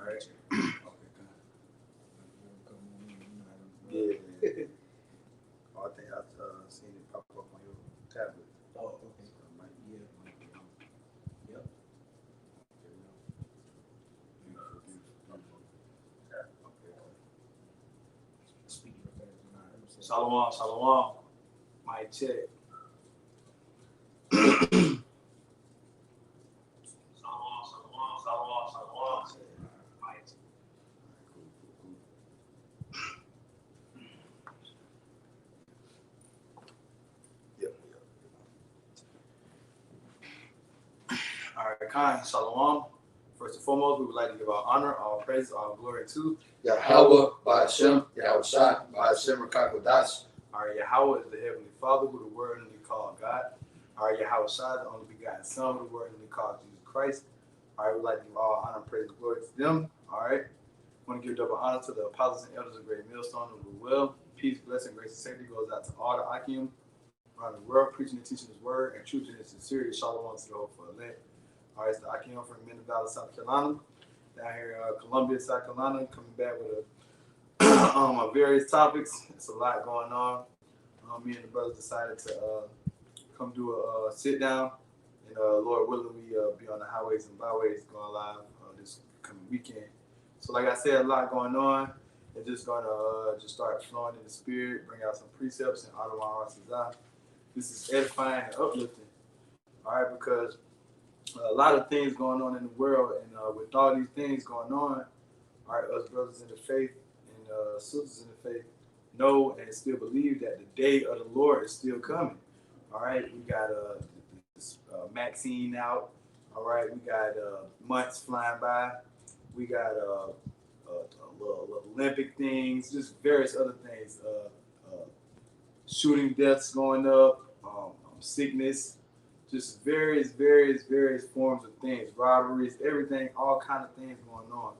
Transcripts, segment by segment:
right. Okay, yeah. Oh, I think I've seen it pop up on your tablet. Oh, okay. So it might be, Yeah. Yep. Speaking of things, Shalom, shalom. Mic check. All right, Khan, shalom. First and foremost, we would like to give our honor, all praise, all glory to Yahweh, Ba'ashem, Yahweh Shai, Ba'ashem, Rakakodash. our Yahweh is the Heavenly Father, who the Word and we call God. Our Yahweh Shai, the only begotten Son, who the Word and we call Jesus Christ. All right, we'd like to give all honor, praise, and glory to them. All right. I want to give double honor to the apostles and elders of Great Millstone who do well. Peace, blessing, grace, and safety goes out to all the Akim around the world, preaching and teaching His word and truth and sincerity. Shalom to the whole for elect. All right, it's the Akim from MenofValor, South Carolina. Down here in Columbia, South Carolina, coming back with various topics. It's a lot going on. Me and the brothers decided to come do a sit down, and Lord willing, we be on the highways and byways going live this coming weekend. So, like I said, a lot going on. It's just gonna just start flowing in the spirit, bring out some precepts and Adonai. This is edifying and uplifting. All right, because a lot of things going on in the world, and with all these things going on, all right, us brothers in the faith and sisters in the faith know and still believe that the day of the Lord is still coming. All right, we got this Maxine out. All right, we got months flying by. We got little Olympic things, just various other things. Shooting deaths going up, sickness, just various forms of things, robberies, everything, all kind of things going on.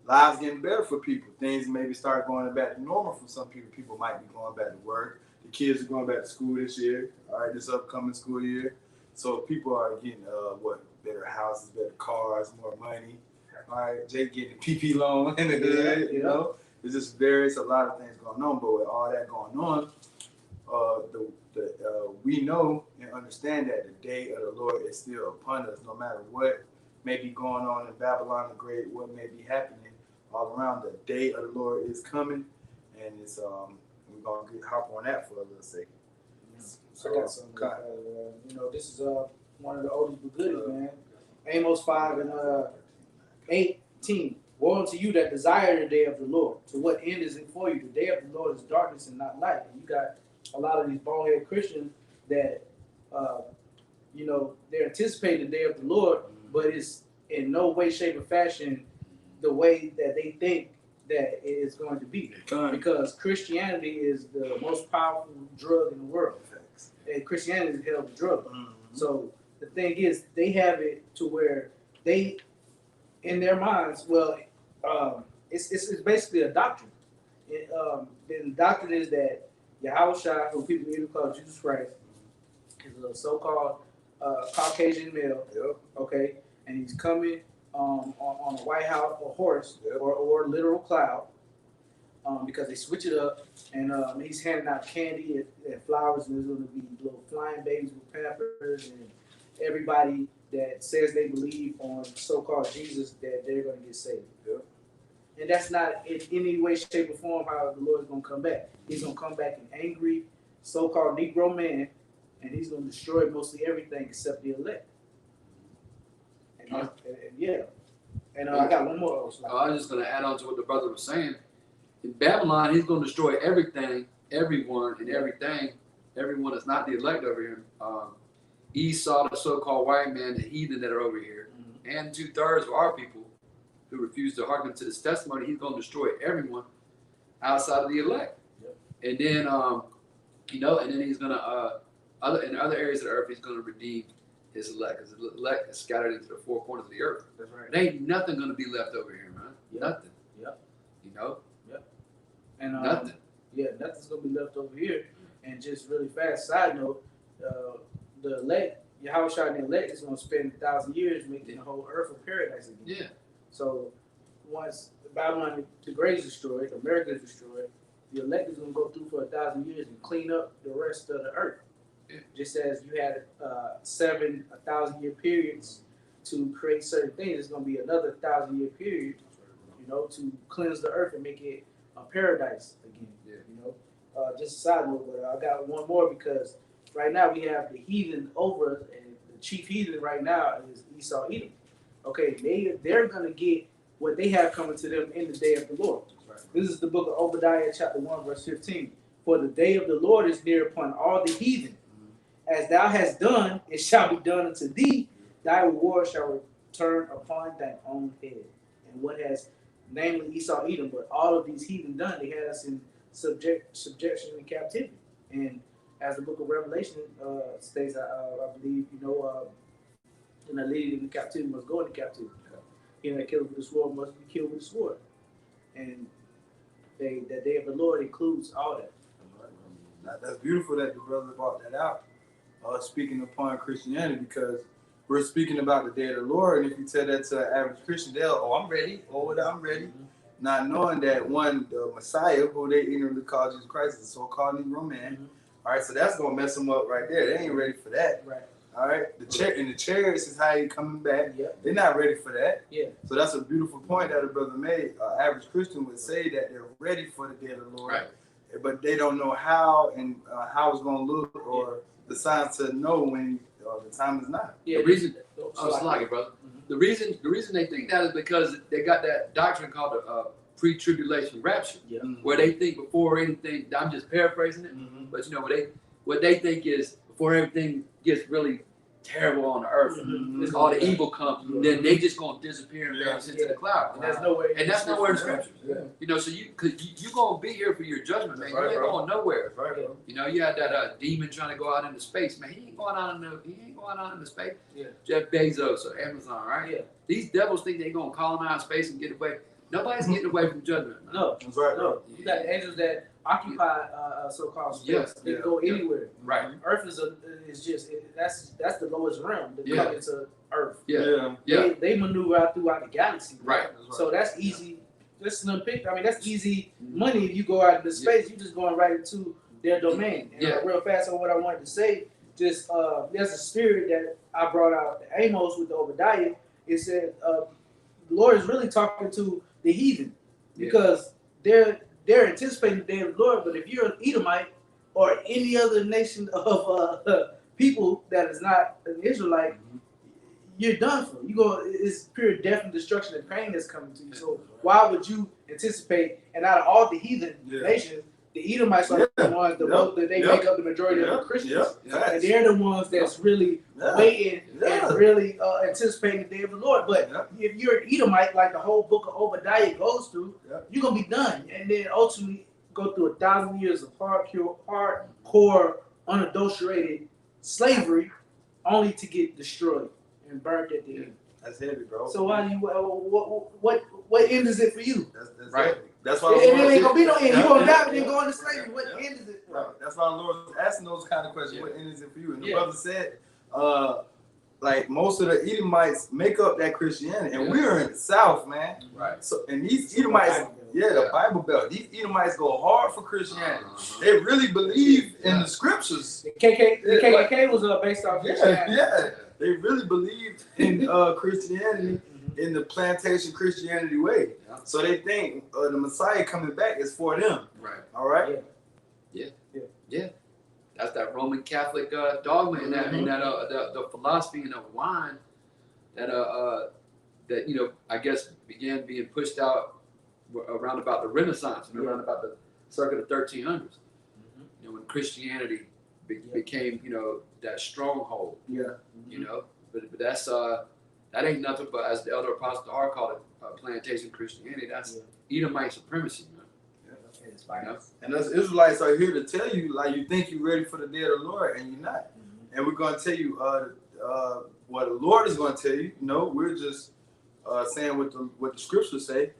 Lives getting better for people. Things maybe start going back to normal for some people. People might be going back to work. The kids are going back to school this year. All right, this upcoming school year. So people are getting better houses, better cars, more money. All right, Jake getting a PP loan in the hood. You know, there's just a lot of things going on. But with all that going on, we know and understand that the day of the Lord is still upon us, no matter what may be going on in Babylon the Great, what may be happening all around. The day of the Lord is coming, and it's we're gonna hop on that for a little second. So, I got something. This is one of the oldest but goodies, man. Amos 5 and 18. Woe unto you that desire the day of the Lord. To what end is it for you? The day of the Lord is darkness and not light. And you got a lot of these bonehead Christians that, they're anticipating the day of the Lord, but it's in no way, shape, or fashion the way that they think that it is going to be. Because Christianity is the most powerful drug in the world. And Christianity is held a drug. Mm-hmm. So the thing is, they have it to where they, in their minds, it's basically a doctrine. The doctrine is that Yahweh Shai, who people even call Jesus Christ, is a so-called Caucasian male, okay, and he's coming on a white house or horse or literal cloud, because they switch it up, and he's handing out candy and flowers, and there's going to be little flying babies with Pampers, and everybody that says they believe on so-called Jesus, that they're going to get saved. And that's not in any way, shape, or form how the Lord is going to come back. He's going to come back an angry, so-called Negro man, and he's going to destroy mostly everything except the elect. And I got one more. I was just going to add on to what the brother was saying. In Babylon, he's going to destroy everything, everyone, and everything. Everyone that's not the elect over here. Esau, the so-called white man, the heathen that are over here, and 2/3 of our people who refuse to hearken to this testimony. He's going to destroy everyone outside of the elect. And then, and then he's going to, in other areas of the earth, he's going to redeem his elect, because the elect is scattered into the four corners of the earth. That's right. There ain't nothing going to be left over here, man. Nothing. Yep. And nothing. Yeah, nothing's going to be left over here. And just really fast side note, the elect, Yahweh Shai and the elect is going to spend 1,000 years making the whole earth a paradise again. Yeah. So once Babylon the Great is destroyed, America is destroyed, the elect is going to go through for 1,000 years and clean up the rest of the earth. Yeah. Just as you had 7 1,000-year periods to create certain things, it's going to be another 1,000-year period, you know, to cleanse the earth and make it a paradise again. Yeah. You know, just a side note, but I got one more because right now we have the heathen over us, and the chief heathen right now is Esau Edom. Okay, they're going to get what they have coming to them in the day of the Lord. This is the book of Obadiah, chapter 1, verse 15. For the day of the Lord is near upon all the heathen. As thou hast done, it shall be done unto thee. Thy reward shall return upon thine own head. And what has, namely Esau Edom, but all of these heathen done, they had us in subjection and captivity. And as the book of Revelation states, I believe, you know, and the leader in captivity must go into captivity. He that killed with the sword must be killed with the sword. And the day of the Lord includes all that. That's beautiful that the brother brought that out. Speaking upon Christianity, because we're speaking about the day of the Lord, and if you tell that to an average Christian, they'll, I'm ready, I'm ready, not knowing that the Messiah, who they ignorantly call Jesus Christ, is a so-called Negro man. All right, so that's gonna mess them up right there. They ain't ready for that. Right. All right, the chariots is how he coming back. Yep. They're not ready for that. Yeah. So that's a beautiful point that the brother made. Average Christian would say that they're ready for the day of the Lord, Right. but they don't know how and how it's gonna look or the signs to know when the time is not. Yeah. The reason, Brother. The reason they think that is because they got that doctrine called the pre-tribulation rapture, Yeah. where they think before anything. I'm just paraphrasing it, but you know what they think is before everything gets really terrible on the earth, all the evil comes, then they just gonna disappear and vanish into the cloud. And that's nowhere. And that's nowhere in the scriptures. Yeah. You know, so you gonna be here for your judgment, man. That's right, you ain't bro. going nowhere. That's right, bro. You know, you had that demon trying to go out into space, man. He ain't going out into space. Yeah. Jeff Bezos or Amazon, right? Yeah. These devils think they gonna colonize space and get away. Nobody's getting away from judgment. Man. No. That's right, bro. No. You got the angels that occupy so-called space. Yes. They can go anywhere. Right. Earth is just that's the lowest realm. The Yeah. to Earth. Yeah. They maneuver out throughout the galaxy. Right. So that's easy. That's slim pick. I mean, that's easy money. If you go out into space, you just going right into their domain. And real fast on what I wanted to say, just there's a spirit that I brought out Amos with the Obadiah. It said the Lord is really talking to the heathen because they're anticipating the day of the Lord. But if you're an Edomite or any other nation of people that is not an Israelite, you're done for. It's pure death and destruction and pain that's coming to you. So why would you anticipate? And out of all the heathen nations, the Edomites are the ones that they make up the majority of the Christians. And they're the ones that's really waiting and really anticipating the day of the Lord. But if you're an Edomite, like the whole book of Obadiah goes through, you're gonna be done, and then ultimately go through 1,000 years of hardcore, unadulterated slavery, only to get destroyed and burnt at the end. That's heavy, bro. So why you what end is it for you? That's right. Heavy. That's why. It ain't gonna be no end. You gonna die and then go into slavery. What end is it? Right. That's why the Lord was asking those kind of questions. What end is it for you? And the brother said, like most of the Edomites make up that Christianity, and we're in the South, man. Right. So and these Edomites, the Bible Belt. These Edomites go hard for Christianity. They really believe in the scriptures. The KKK was based off Christianity. They really believed in Christianity in the plantation Christianity way. So they think the Messiah coming back is for them. Right. All right. Yeah. That's that Roman Catholic dogma and that the philosophy and the wine that you know I guess began being pushed out around about the Renaissance and around about the circa the 1300s. You know, when Christianity became that stronghold. Yeah. You know, but that's that ain't nothing but, as the elder apostle Har called it, plantation Christianity. That's Edomite supremacy, man. And us Israelites are here to tell you, like, you think you're ready for the day of the Lord, and you're not. And we're going to tell you what the Lord is going to tell you. No, we're just saying what the scriptures say.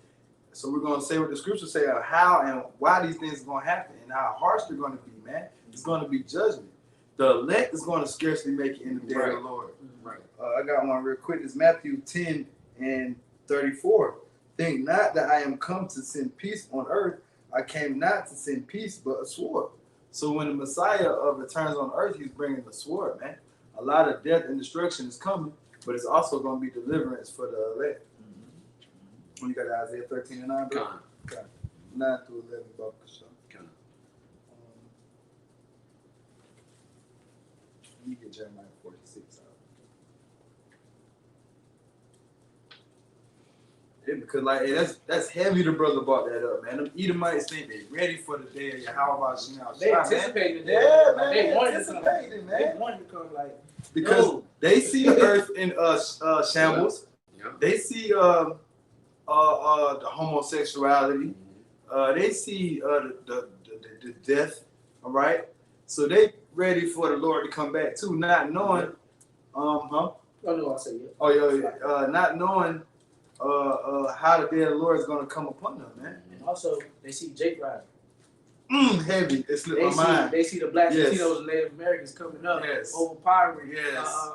So we're going to say what the scriptures say on how and why these things are going to happen and how harsh they're going to be, man. It's going to be judgment. The elect is going to scarcely make it in the day of the Lord. Right. I got one real quick. It's Matthew 10 and 34. Think not that I am come to send peace on earth. I came not to send peace, but a sword. So when the Messiah returns on earth, he's bringing the sword, man. A lot of death and destruction is coming, but it's also going to be deliverance for the elect. When you got Isaiah 13 and 9, bro? Okay. 9 through 11, bro. Let me get Jeremiah 46 out. Yeah, because like hey, that's heavy. The brother brought that up, man. Them Edomites think they ready for the day of Yahweh Shemel. They anticipated that. Yeah, man. They wanted anticipated, to come. man. They wanted to come like because they see the earth in shambles. Yeah. They see the homosexuality. They see the death. All right. So they ready for the Lord to come back too, not knowing. Oh no, I say yeah. Oh yeah. Not knowing. How the day of the Lord is going to come upon them, man. And also, they see Jake riding. Heavy. It slipped my mind. They see the Black Yes. Latinos and Native Americans coming up, Yes. overpowering. Yes.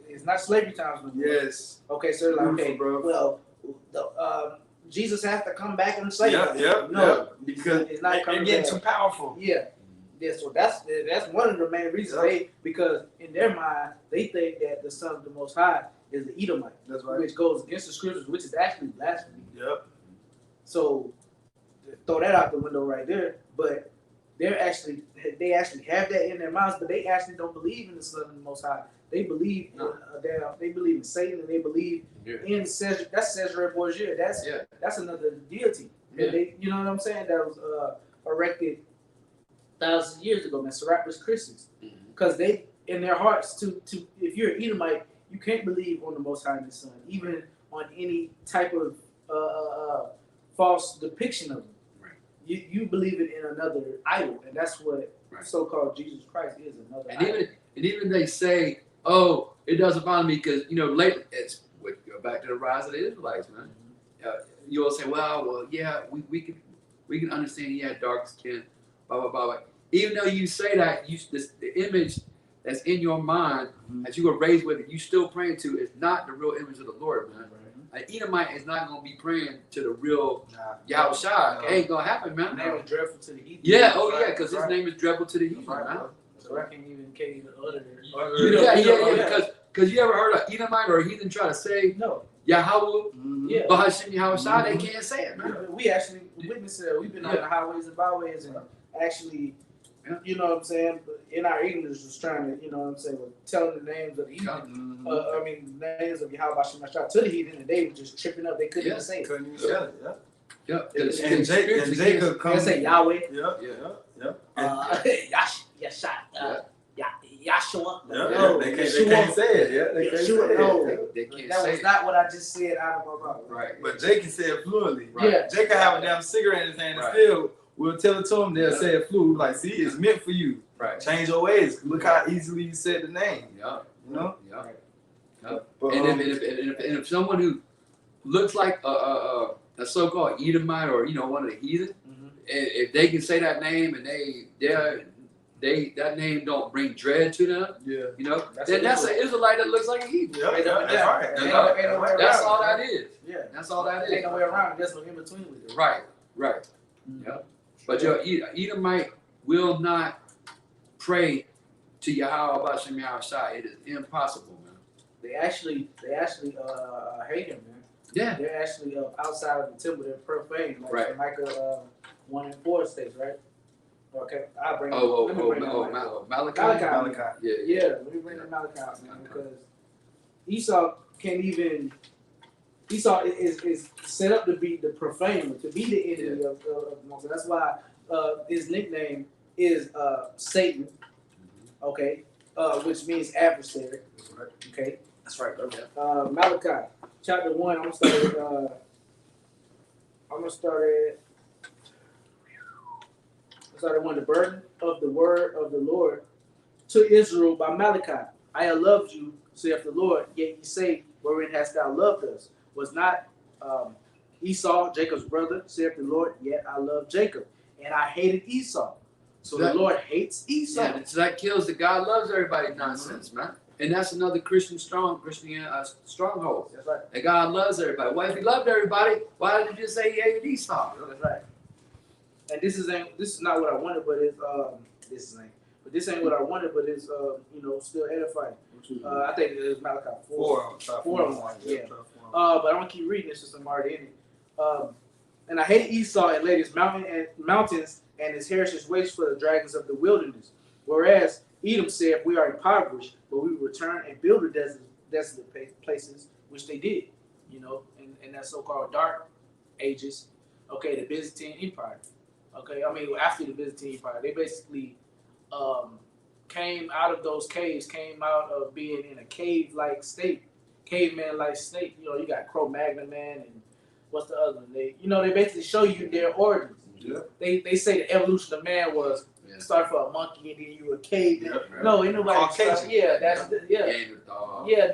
It's not slavery times no more. Yes. Okay, so like, Beautiful, okay, bro. well, Jesus has to come back and say that. Yeah. No, Because it's not coming getting back. too powerful. Yeah. So that's one of the main reasons because in their mind they think that the Son of the Most High is the Edomite, That's right. which goes against the scriptures, which is actually blasphemy. Yep. So throw that out the window right there. But they actually have that in their minds, but they actually don't believe in the Son of the Most High. They believe they believe in Satan, and they believe in Cesare Borgia. That's another deity. Yeah. They, you know what I'm saying? That was erected thousands of years ago, man. Serapis Christus, because they in their hearts to if you're an Edomite, you can't believe on the Most High and the Son, even on any type of false depiction of him. Right. You believe it in another idol, and that's what so-called Jesus Christ is, another idol. Even they say, oh, it doesn't bother me because lately it's we go back to the rise of the Israelites, man. You'll say, well, yeah, we can understand he had dark skin, blah blah blah. Even though you say that, the image that's in your mind, as you were raised with it, you still praying to is not the real image of the Lord, man. An Edomite is not going to be praying to the real Yahweh Shai. It ain't going to happen, man. His name is dreadful to the heathen. Yeah, because his name is dreadful to the heathen, man. So I can't even utter it. Because you ever heard an Edomite or a heathen try to say Yahweh, Bahashim Yahweh Shai? They can't say it, man. We actually witnessed it. We've been on the highways and byways and actually, you know what I'm saying, in our English was trying to, you know what I'm saying, telling the names of the heathen, the names of Yahweh Hashem to the heathen, and they were just tripping up. They couldn't even say it. Couldn't even say it. Yeah. And Jacob comes. They say Yahweh. Yep. Yashua. Yeah, they can't say it. Yeah, they can't say it. They can't That say was it. not what I just said out of my mouth. Right. But Jake can say it fluently. Right. Yeah. Jake can have a damn cigarette in his hand and Right. still, we'll tell it to him, they'll say it fluent. Like, see, it's meant for you. Right. Change your ways. Look how easily you said the name. Yeah. You know? Yeah. But, And if someone who looks like a so-called Edomite or one of the heathen, if they can say that name and that name don't bring dread to them, then that's an Israelite that looks like a heathen. Yeah, that's right. That's all that is. Yeah. That's all that Ain't is. no way around it. There's no in between with it. Right. Yeah. But your Edomite will not pray to Yahweh Bashem Yahweh Shai. It is impossible, man. They actually hate him, man. Yeah. They're actually outside of the temple. They're profane, like Right. Micah 1:4 states, right? Okay, I'll bring. Oh, let me bring that Malachi. Malachi. Yeah. Let me bring the Malachi out, man, because Esau can't even. Esau is set up to be the profane, to be the enemy of Moses. That's why his nickname is Satan. Okay, which means adversary. Okay, That's right, bro. Malachi chapter 1. I'm gonna start at. Started when the burden of the word of the Lord to Israel by Malachi. I have loved you, saith the Lord, yet ye say, wherein hast thou loved us? Was not Esau, Jacob's brother, saith the Lord, yet I love Jacob. And I hated Esau. So the Lord hates Esau. Yeah, so that kills the God loves everybody nonsense, man. And that's another stronghold. That's right. And God loves everybody. Well, if he loved everybody, why did he just say he hated Esau? That's right. And this is not what I wanted, but it's this ain't what I wanted, but it's still edifying. I think it's Malachi 4 and 1. Yeah. But I'm gonna keep reading this since I'm already in it. And I hated Esau and laid his mountains and his heritage waste for the dragons of the wilderness. Whereas Edom said, we are impoverished, but we will return and build the desolate places, which they did, in that so-called dark ages. Okay, the Byzantine Empire. Okay, I mean, after the Byzantine Empire, they basically came out of those caves, came out of being in a cave-like state, caveman-like state. You got Cro-Magnon man and what's the other one? They basically show you their origins. Yeah. They say the evolution of man was start for a monkey and then you were a cave. Yeah, no, ain't nobody. Caucasian.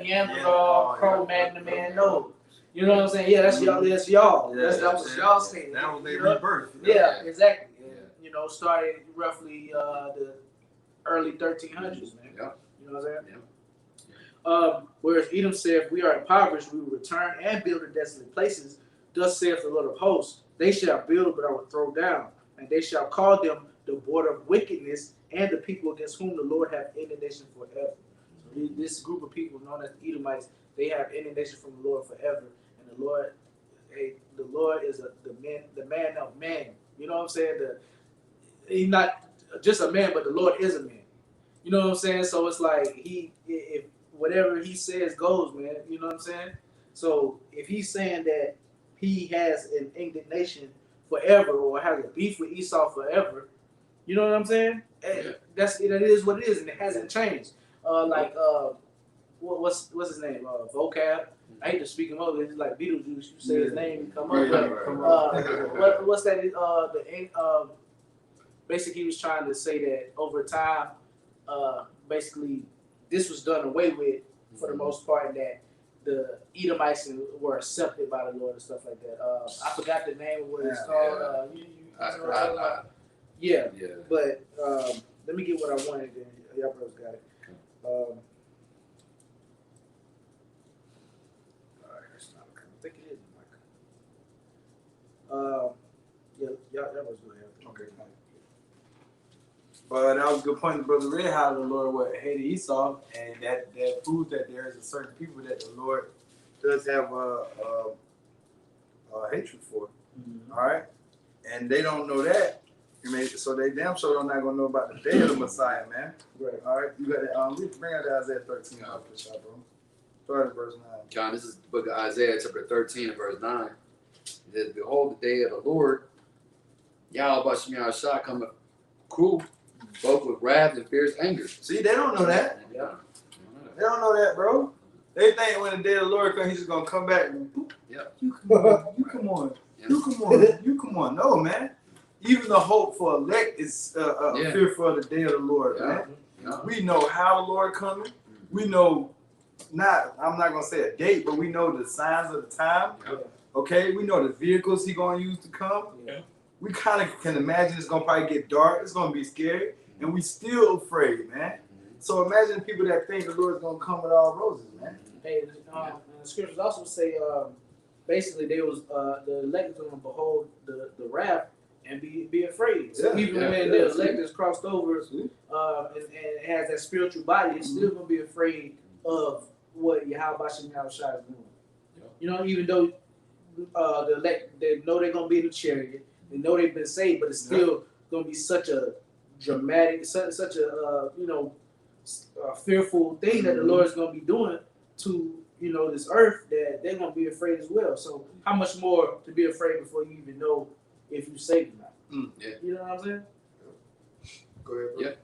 Neanderthal, Cro-Magnon man. No, you know what I'm saying? Yeah, that's y'all. That's y'all. That was y'all state. That was their rebirth. Yeah, exactly. And, started roughly the early 1300s, man. Yeah. You know what I'm saying? Yeah. Whereas Edom said, we are impoverished, we will return and build the desolate places. Thus saith the Lord of hosts, they shall build, but I will throw down, and they shall call them the border of wickedness, and the people against whom the Lord hath indignation forever. So this group of people known as the Edomites, they have indignation from the Lord forever, and the Lord is the man of man. You know what I'm saying? He's not just a man, but the Lord is a man. You know what I'm saying? So it's like if whatever he says goes, man. You know what I'm saying? So if he's saying that he has an indignation forever or has a beef with Esau forever, you know what I'm saying? Yeah. That is what it is, and it hasn't changed. What's his name? Vocab. I hate to speak him over. It's like Beetlejuice. You say his name, come up. What's that? Basically, he was trying to say that over time, basically, this was done away with for the most part, and that the Edomites were accepted by the Lord and stuff like that. I forgot the name of what it's called. Yeah. But let me get what I wanted. Then y'all brothers got it. I think it is Micah. Y'all was gonna have it. Okay. But that was a good point, Brother Red, how the Lord hated Esau, and that proves that there is a certain people that the Lord does have a hatred for. Mm-hmm. All right, and they don't know that. So they damn sure are not gonna know about the day of the Messiah, man. Right. All right, you got that. We bring out Isaiah 13. Bro. Start at verse 9. John, this is the book of Isaiah, chapter 13, and verse 9. It says, behold, the day of the Lord, Yahweh Shah cometh cruel, both with wrath and fierce anger. See, they don't know that. Yeah. They don't know that, bro. They think when the day of the Lord comes, he's just gonna come back and Yep. you come on. You come on. No, man. Even the hope for elect is fearful of the day of the Lord, man. Yeah. We know how the Lord coming. We know I'm not gonna say a date, but we know the signs of the time. Yeah. Okay, we know the vehicles he gonna use to come. Yeah. We kind of can imagine it's gonna probably get dark. It's gonna be scary, and we still afraid, man. So imagine people that think the Lord's gonna come with all roses, man. Hey, the scriptures also say basically they was the elect was gonna behold the wrath and be afraid. So even when the elect is crossed over and has that spiritual body, it's still gonna be afraid of what Yahweh Shah is doing. Yeah. You know, even though the elect, they know they're gonna be in the chariot, they know they've been saved, but it's still gonna be such a dramatic, such a fearful thing that the Lord's gonna be doing to this earth, that they're gonna be afraid as well. So how much more to be afraid before you even know if you saved or not? Yeah. You know what I'm saying? Go ahead, bro. Yeah.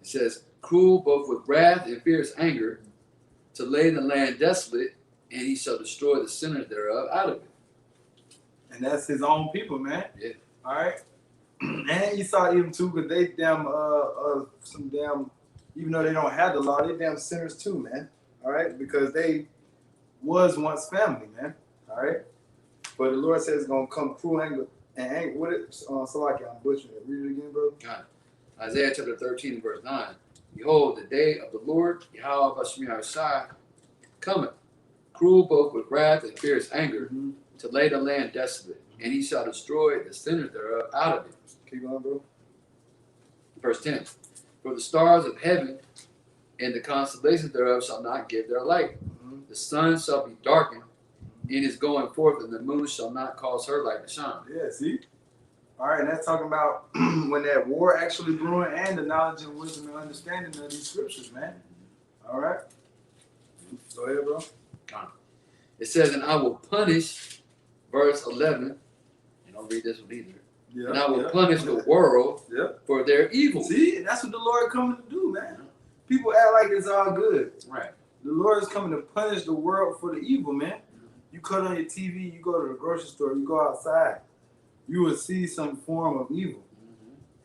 It says, cruel both with wrath and fierce anger, to lay the land desolate, and he shall destroy the sinners thereof out of it. And that's his own people, man. Yeah. All right. And you saw them too, because they even though they don't have the law, they damn sinners too, man. All right, because they was once family, man. All right. But the Lord says it's gonna come cruel anger and anger. What it? So like I'm butchering it. Read it again, bro. Isaiah chapter 13, verse 9. Behold, the day of the Lord, Yahweh Shai, cometh, cruel both with wrath and fierce anger, to lay the land desolate, and he shall destroy the sinners thereof out of it. Keep going, bro. Verse 10. For the stars of heaven and the constellations thereof shall not give their light. The sun shall be darkened in his going forth, and the moon shall not cause her light to shine. Yeah, see? All right, and that's talking about when that war actually brewing and the knowledge and wisdom and understanding of these scriptures, man. All right? Go ahead, bro. It says, and I will punish, verse 11, and I'll read this one either. Yeah, And I will punish the world for their evil. See, that's what the Lord coming to do, man. People act like it's all good. Right. The Lord is coming to punish the world for the evil, man. You cut on your TV, you go to the grocery store, you go outside, you will see some form of evil.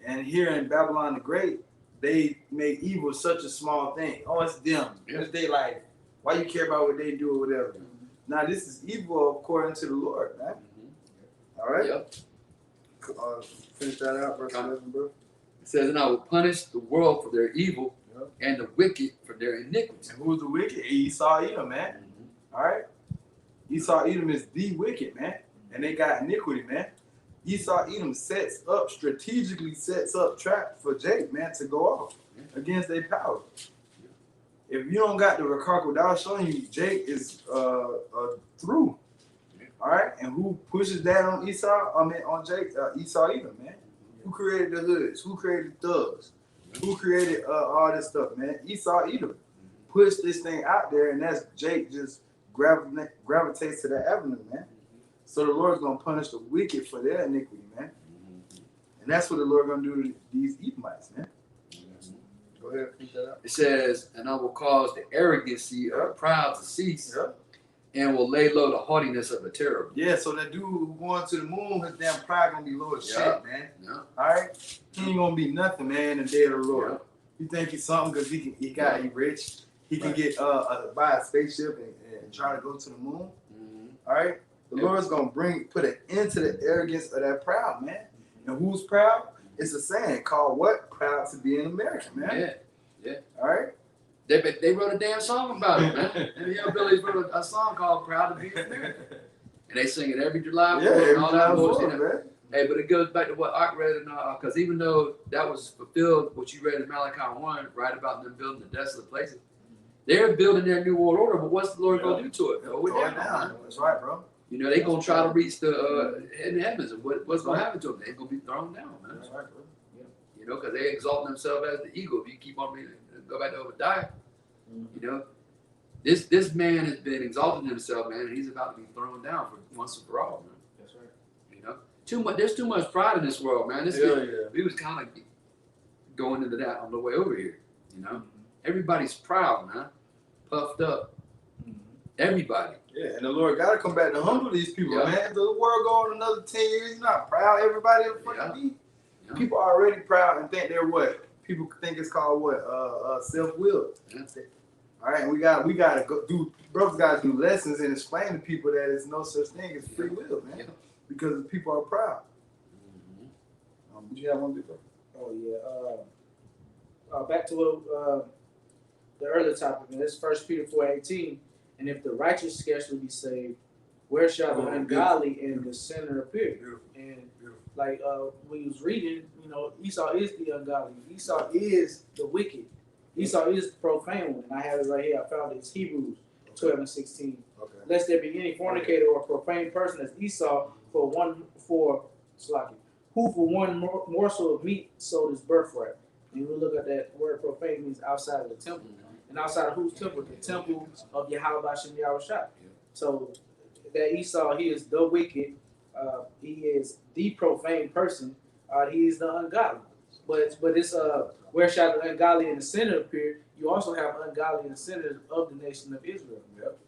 And here in Babylon the Great, they make evil such a small thing. Oh, it's them. It's their life. Why you care about what they do or whatever? Now, this is evil according to the Lord, man. All right? Yep. Finish that out, verse 11, bro. It says, and I will punish the world for their evil and the wicked for their iniquity. And who's the wicked? Esau, Edom, man. All right? Esau, Edom is the wicked, man. And they got iniquity, man. Esau, Edom strategically sets up trap for Jake, man, to go off against their power. If you don't got the Rakar without showing you, Jake is through. All right? And who pushes that on Esau? On Jake, Esau, Edom, man. Who created the hoods? Who created thugs? Who created all this stuff, man? Esau, Edom. Push this thing out there, and that's Jake just gravitates to that avenue, man. So the Lord's going to punish the wicked for their iniquity, man. And that's what the Lord going to do to these Edomites, man. Go ahead, finish that out. It says, and I will cause the arrogancy of the proud to cease, and will lay low the haughtiness of the terrible. Yeah, so that dude who going to the moon, his damn pride going to be low as shit, man. All right? He ain't going to be nothing, man, in the day of the Lord. You think he's something because he rich. He can get buy a spaceship and try to go to the moon. All right? The Lord's going to put an end to the arrogance of that proud, man. And who's proud? It's a saying called what? Proud to be an American, man. Yeah. All right? They wrote a damn song about it, man. And the Hillbillies wrote a song called Proud to Be an American. And they sing it every July 4th and all that bullshit. Hey, but it goes back to what Art read, because even though that was fulfilled, what you read in Malachi 1, right about them building the desolate places, they're building their new world order, but what's the Lord going to do to it? Go down. That's right, bro. You know, they're going to try to reach the in the heavens, and what's going to happen to them? They're going to be thrown down, man. That's right, bro. You know, because they exalt themselves as the eagle. If you keep on reading, go back to Obadiah, you know, this man has been exalting himself, man, and he's about to be thrown down for once and for all, man. That's right. You know, there's too much pride in this world, man. We was kind of going into that on the way over here. You know, everybody's proud, man, puffed up. Everybody. Yeah, and the Lord got to come back to humble these people, man. If the world go on another 10 years, you're not proud. Everybody in front of me. People are already proud and think they're what? People think it's called what? Self-will. All right, and we got to go do. Brothers got to do lessons and explain to people that there's no such thing as free will, man. Because the people are proud. Did you have one before? Oh yeah. Back to what the earlier topic. And this 1 Peter 4:18. And if the righteous scarcely be saved, where shall the ungodly and the sinner appear? And like when you was reading, you know, Esau is the ungodly. Esau is the wicked. Esau is the profane one. And I have it right here. I found it. It's Hebrews 12:16. Lest there be any fornicator or profane person as Esau who for one morsel of meat sold his birthright. And we look at that word profane means outside of the temple. And outside of whose temple? The temple of Yahweh Shai. So that Esau, he is the wicked. He is the profane person. He is the ungodly. But it's where shall the ungodly and the sinner appear? You also have ungodly and sinners of the nation of Israel.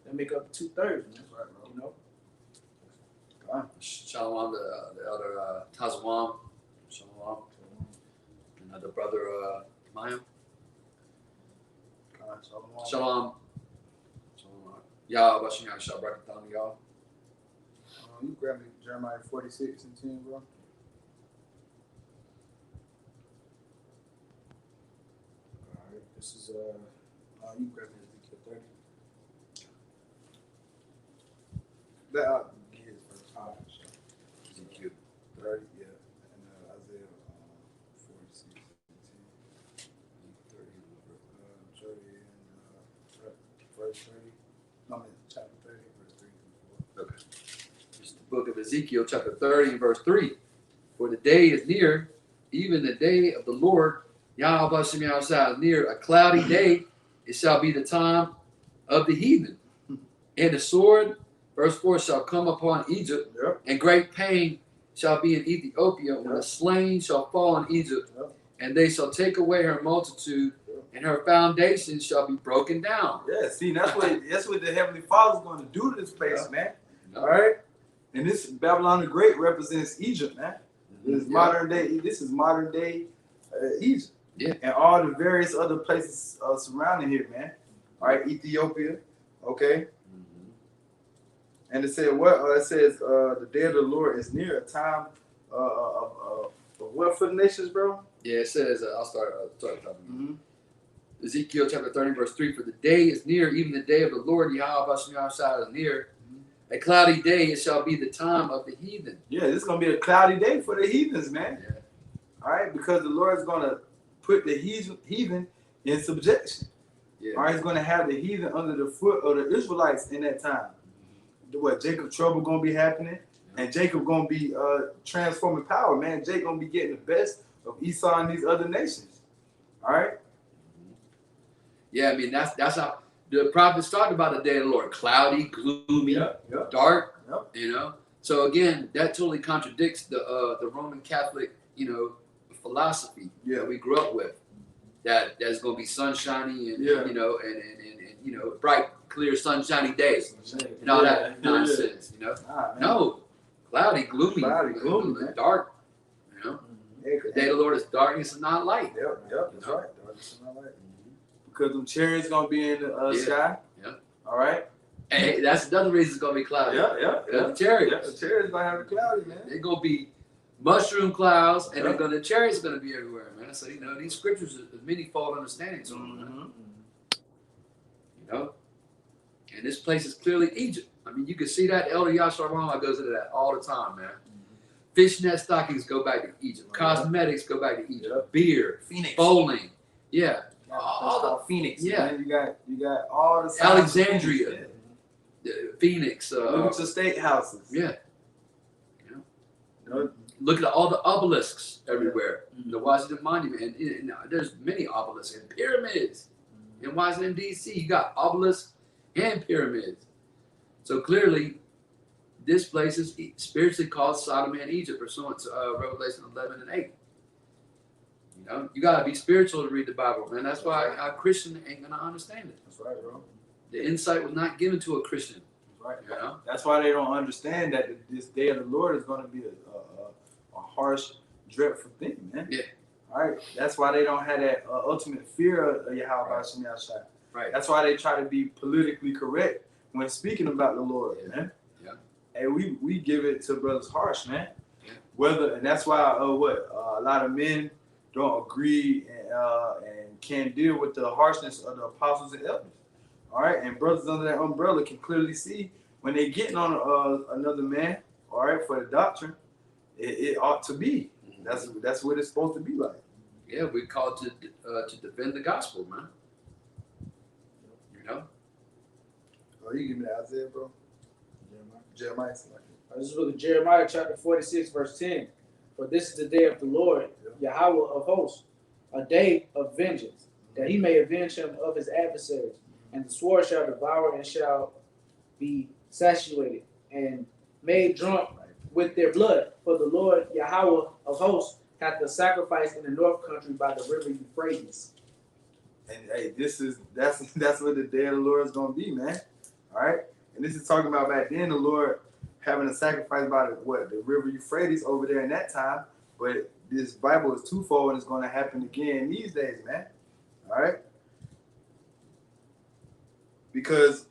That make up 2/3. That's right, bro. You know. Shalom, the elder Tazawam. Shalom. And the brother Maya. Shalom. Y'all, Bashing Yah Shah Brakatan, y'all. You grab me Jeremiah 46:10, bro. This is you grab Ezekiel 30. That his verse. Ezekiel. 30, yeah, and Isaiah 46, 30 and verse 30. No, I mean, chapter 30, verse 3 through 4. Okay. It's the book of Ezekiel, chapter 30, and verse 3. For the day is near, even the day of the Lord, Yahweh Shemyahu is near, a cloudy day. It shall be the time of the heathen. And the sword, verse 4, shall come upon Egypt, Yep. and great pain shall be in Ethiopia, when the slain shall fall in Egypt, and they shall take away her multitude, and her foundations shall be broken down. Yeah, see, that's what the Heavenly Father's going to do to this place, man. All right? And this Babylon the Great represents Egypt, man. This is modern day Egypt. Yeah. And all the various other places surrounding here, man. All right, Ethiopia, okay? And it said what? It says the day of the Lord is near, a time of what for the nations, bro? Yeah, it says, I'll start talking. Ezekiel chapter 30, verse 3, for the day is near, even the day of the Lord, Yahweh is near. A cloudy day, it shall be the time of the heathen. Yeah, this is going to be a cloudy day for the heathens, man. Yeah. All right, because the Lord is going to put the heathen in subjection. Yeah. All right, he's going to have the heathen under the foot of the Israelites in that time. What, Jacob trouble going to be happening, and Jacob going to be transforming power, man. Jacob going to be getting the best of Esau and these other nations. All right? Yeah, I mean, that's how the prophets talked about the day of the Lord. Cloudy, gloomy, dark, you know. So again, that totally contradicts the Roman Catholic, philosophy that we grew up with. That there's going to be sunshiny and and bright, clear, sunshiny days and all that nonsense. No, cloudy, gloomy, dark. The day of the Lord is darkness and not light. That's right. Darkness and not light. Because them chariots going to be in the sky. Yeah. All right? And that's another reason it's going to be cloudy. The chariots. Yeah, the chariots going to have a cloudy, man. They're going to be mushroom clouds, and the chariots are going to be everywhere, man. So, these scriptures are many-fold understandings on them. And this place is clearly Egypt. I mean, you can see that. Elder Yashar Rama goes into that all the time, man. Fishnet stockings go back to Egypt. Cosmetics go back to Egypt. Beer, Phoenix. bowling, yeah. All the Phoenix. Yeah. Man. You got all the Alexandria, Phoenix. Look at the state houses. Yeah. Look at all the obelisks everywhere. The Washington Monument, and there's many obelisks and pyramids. In Washington D.C., you got obelisks and pyramids. So clearly, this place is spiritually called Sodom and Egypt, pursuant to Revelation 11 and 8. You got to be spiritual to read the Bible, man. That's why a Christian ain't going to understand it. That's right, bro. The insight was not given to a Christian. Right. That's why they don't understand that this day of the Lord is going to be a harsh, dreadful thing, man. Yeah. All right. That's why they don't have that ultimate fear of Yahweh Shemyahu. Right. That's why they try to be politically correct when speaking about the Lord, man. Yeah. And we give it to brothers harsh, man. Yeah. And that's why a lot of men don't agree and can't deal with the harshness of the apostles and elders. All right, and brothers under that umbrella can clearly see when they're getting on another man, all right, for the doctrine, it ought to be. That's what it's supposed to be like. Yeah, we're called to defend the gospel, man. Oh, you give me that Isaiah, bro? Jeremiah. This is book of Jeremiah, chapter 46, verse 10. For this is the day of the Lord, Yahweh of hosts, a day of vengeance, that he may avenge him of his adversaries. And the sword shall devour and shall be satiated and made drunk with their blood. For the Lord Yahweh of hosts hath the sacrifice in the north country by the river Euphrates. And hey, that's what the day of the Lord is gonna be, man. All right, and this is talking about back then the Lord having a sacrifice by the river Euphrates over there in that time. But this Bible is twofold, and it's gonna happen again these days, man. All right. Because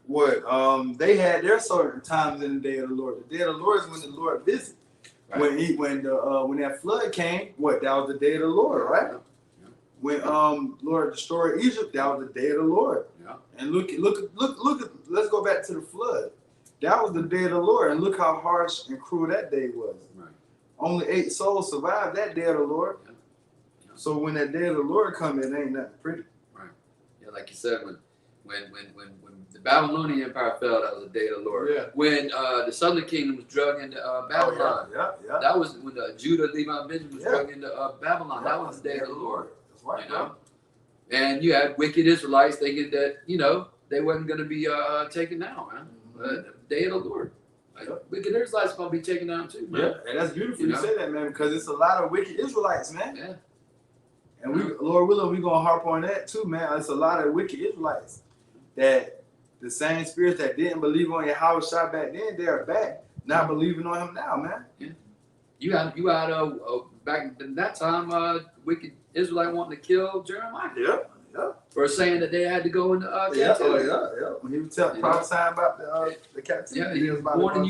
they had their certain times in the day of the Lord. The day of the Lord is when the Lord visits. Right. When that flood came, that was the day of the Lord, right? when Lord destroyed Egypt, that was the day of the Lord. Yeah. And look, let's go back to the flood. That was the day of the Lord, and look how harsh and cruel that day was. Right. Only 8 souls survived that day of the Lord. Yeah. Yeah. So when that day of the Lord come, it ain't nothing pretty. Right. Yeah, like you said, when the Babylonian Empire fell, that was the day of the Lord. Yeah. When the southern kingdom was drug into Babylon, Yeah. that was when Judah, Levi, and Benjamin was Yeah. drug into Babylon. That was the day of the Lord. That's right. You know, and you had wicked Israelites thinking that they wasn't going to be taken down, man. But the day of the Lord, like, wicked Israelites going to be taken down too, man. Yeah, and that's beautiful you say that, man, because it's a lot of wicked Israelites, man. Yeah. And we, Lord willing, we're gonna harp on that too, man. It's a lot of wicked Israelites that the same spirits that didn't believe on Yahushua back then, they're back, not believing on him now, man. Yeah. You had back in that time, wicked Israelite wanting to kill Jeremiah. Yeah. For saying that they had to go into captivity. When he was prophesying about the captivity, Yeah, he was warning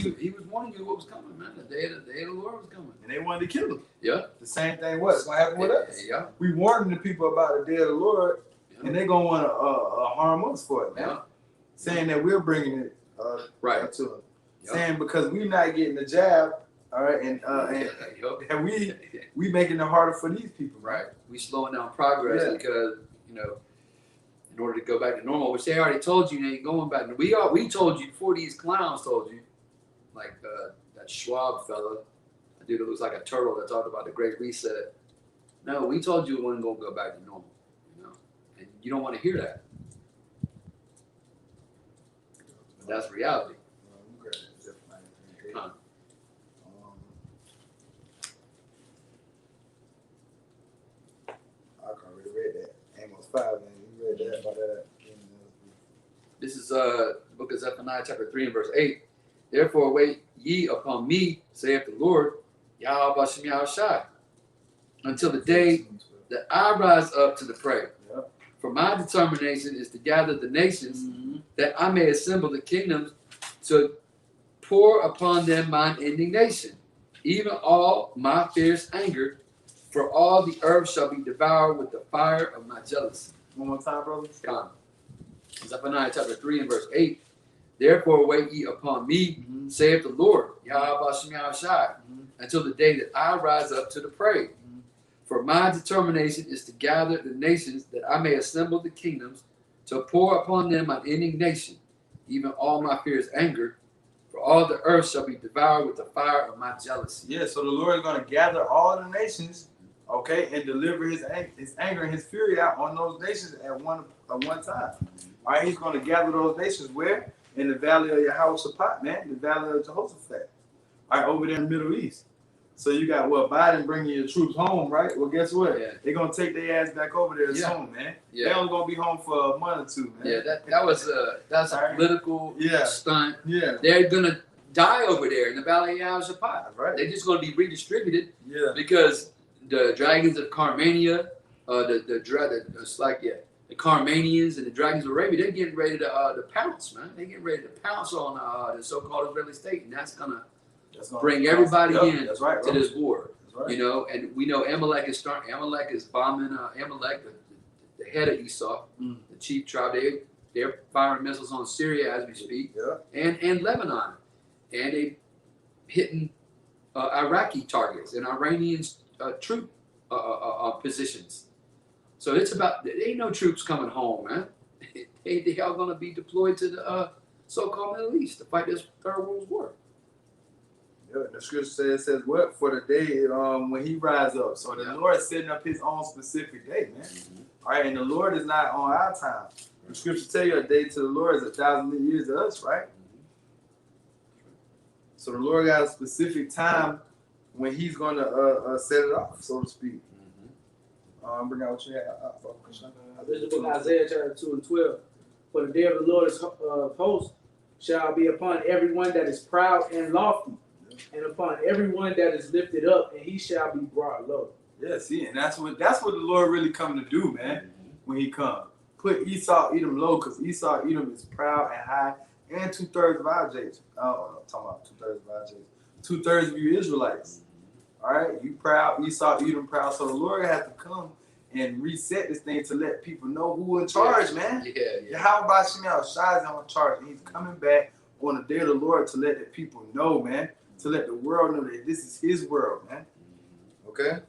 you what was coming, man. The day of the Lord was coming. And they wanted to kill him. Yeah. The same thing what's gonna happen with us. Yeah. We warning the people about the day of the Lord, and they're gonna want to harm us for it, man. Yeah. Saying that we're bringing it right to them. Yeah. Saying because we're not getting the jab, all right, and we making it harder for these people. Right. We slowing down progress because in order to go back to normal, which they already told you, they ain't going back. We told you before these clowns told you, like that Schwab fella, a dude that looks like a turtle that talked about the Great Reset. No, we told you it wasn't going to go back to normal, and you don't want to hear that. But that's reality. Huh. I already read that. Amos 5, man. You read that about that. This is the book of Zephaniah, chapter 3 and verse 8. Therefore wait ye upon me, saith the Lord, Yahweh Bashem Yahushai, until the day that I rise up to the prey. Yep. For my determination is to gather the nations, that I may assemble the kingdoms, to pour upon them mine indignation, even all my fierce anger, for all the earth shall be devoured with the fire of my jealousy. One more time, brother. Come. Zephaniah chapter 3 and verse 8. Therefore wait ye upon me, saith the Lord, Yahweh Bashem Yahushai, until the day that I rise up to the prey. For my determination is to gather the nations, that I may assemble the kingdoms, to pour upon them my indignation, even all my fierce anger, for all the earth shall be devoured with the fire of my jealousy. Yeah, so the Lord is going to gather all the nations, okay, and deliver his anger and his fury out on those nations at one time. All right, he's going to gather those nations where? In the valley of Yehoshaphat, man, the valley of Jehoshaphat. All right, over there in the Middle East. So you got Biden bringing your troops home, right? Well, guess what? Yeah. They're going to take their ass back over there soon, man. Yeah. They're only going to be home for a month or two, man. Yeah, that's a political stunt. Yeah. They're going to die over there in the valley of Yehoshaphat. Right. They're just going to be redistributed. Yeah. Because the dragons of Carmania, the Carmanians and the dragons of Arabia, they're getting ready to pounce, man. They're getting ready to pounce on the so-called Israeli state, and that's gonna bring everybody in to this war. Right. And we know Amalek is bombing Amalek, the head of Esau, the chief tribe. They're firing missiles on Syria as we speak, and Lebanon, and they hitting Iraqi targets and Iranian troop positions. So it's about, there ain't no troops coming home, man. They all going to be deployed to the so-called Middle East to fight this Third World War. Yeah, the scripture says what? For the day when he rises up. So the Lord is setting up his own specific day, man. All right, and the Lord is not on our time. The scripture tell you a day to the Lord is 1,000 years to us, right? So the Lord got a specific time when he's going to set it off, so to speak. Bring out what you had. This is the book of Isaiah chapter 2 and 12. For the day of the Lord of hosts shall be upon everyone that is proud and lofty, and upon everyone that is lifted up, and he shall be brought low. Yeah, see, and that's what the Lord really coming to do, man, when he comes. Put Esau, Edom low, because Esau, Edom is proud and high, and 2/3 of our Jays. I'm talking about 2/3 of our Jays. 2/3 of you Israelites. All right, you proud, Esau, Edom proud. So the Lord has to come and reset this thing to let people know who in charge, man. Yeah. How about Shemel Shai is on charge, and he's coming back on the day of the Lord to let the people know, man, to let the world know that this is his world, man. Okay?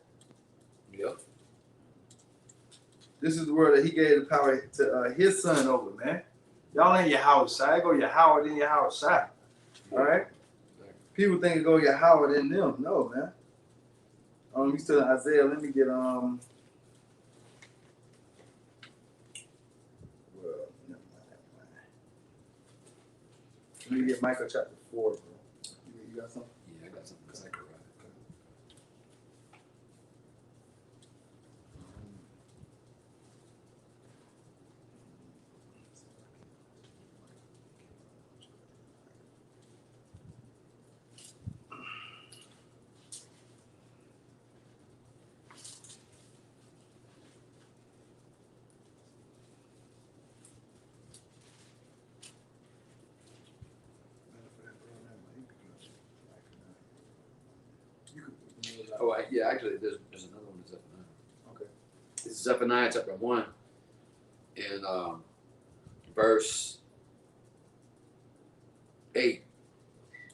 Yep. This is the word that he gave the power to his son over, man. Y'all ain't Yahweh Shai. Go Yahweh, then Yahweh Shai. All right? People think it go Yahweh, then them. No, man. We still in Isaiah. Let me get Well, never mind. Let me get Micah chapter 4, bro. You got something? Yeah, I got something to say. Oh, yeah, actually, there's another one in Zephaniah. Okay. It's Zephaniah chapter 1 and verse 8.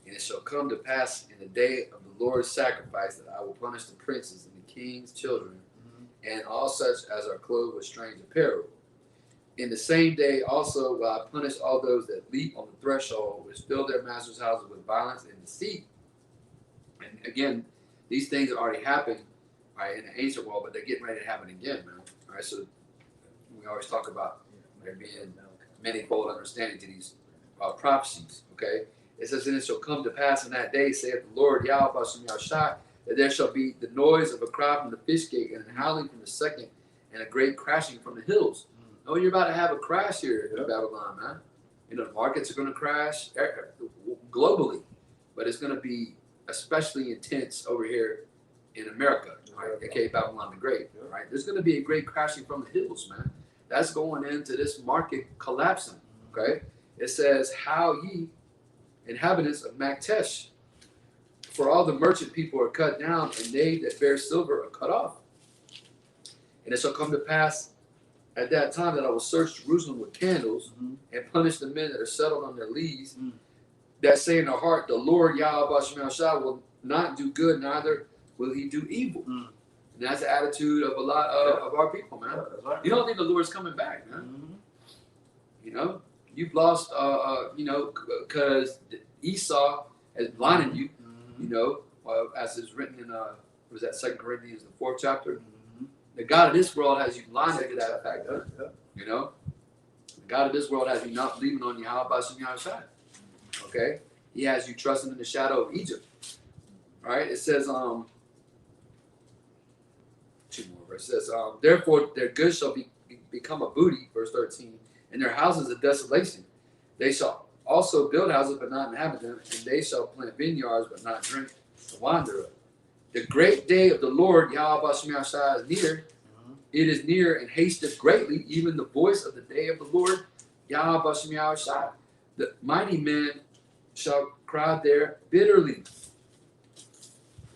And it shall come to pass in the day of the Lord's sacrifice that I will punish the princes and the king's children and all such as are clothed with strange apparel. In the same day also will I punish all those that leap on the threshold, which fill their master's houses with violence and deceit. And again, these things have already happened, right, in the ancient world, but they're getting ready to happen again, man. All right, so we always talk about there being manifold understanding to these prophecies. Okay, it says, "And it shall come to pass in that day, saith the Lord Yahweh Bashem Yahshai, that there shall be the noise of a cry from the fish gate, and a howling from the second, and a great crashing from the hills." Oh, you're about to have a crash here in Babylon, man. You know, the markets are going to crash globally, but it's going to be especially intense over here in America, right? aka Babylon the Great, right? There's going to be a great crashing from the hills, man. That's going into this market collapsing, okay? It says, "How ye inhabitants of Maktesh, for all the merchant people are cut down, and they that bear silver are cut off. And it shall come to pass at that time that I will search Jerusalem with candles and punish the men that are settled on their lees, that say in their heart, the Lord Yahweh Bashem Shah will not do good, neither will he do evil." And that's the attitude of a lot of our people, man. You don't think the Lord's coming back, man. You know, you've lost, you know, because Esau has blinded you, you know, as is written in, was that 2 Corinthians, the 4th chapter? The God of this world has you blinded to that fact, you know? The God of this world has you not believing on Yahweh Bashem Yahshai. Okay? He has you trusting in the shadow of Egypt. Right? It says, 2 more verses. It says, "Therefore their goods shall become a booty," verse 13, "and their houses a desolation. They shall also build houses but not inhabit them, and they shall plant vineyards but not drink the wine thereof. The great day of the Lord Yahweh Bashem Yahshai is near. It is near and hasteth greatly, even the voice of the day of the Lord Yahweh Bashem Yahshai. The mighty men shall cry there bitterly."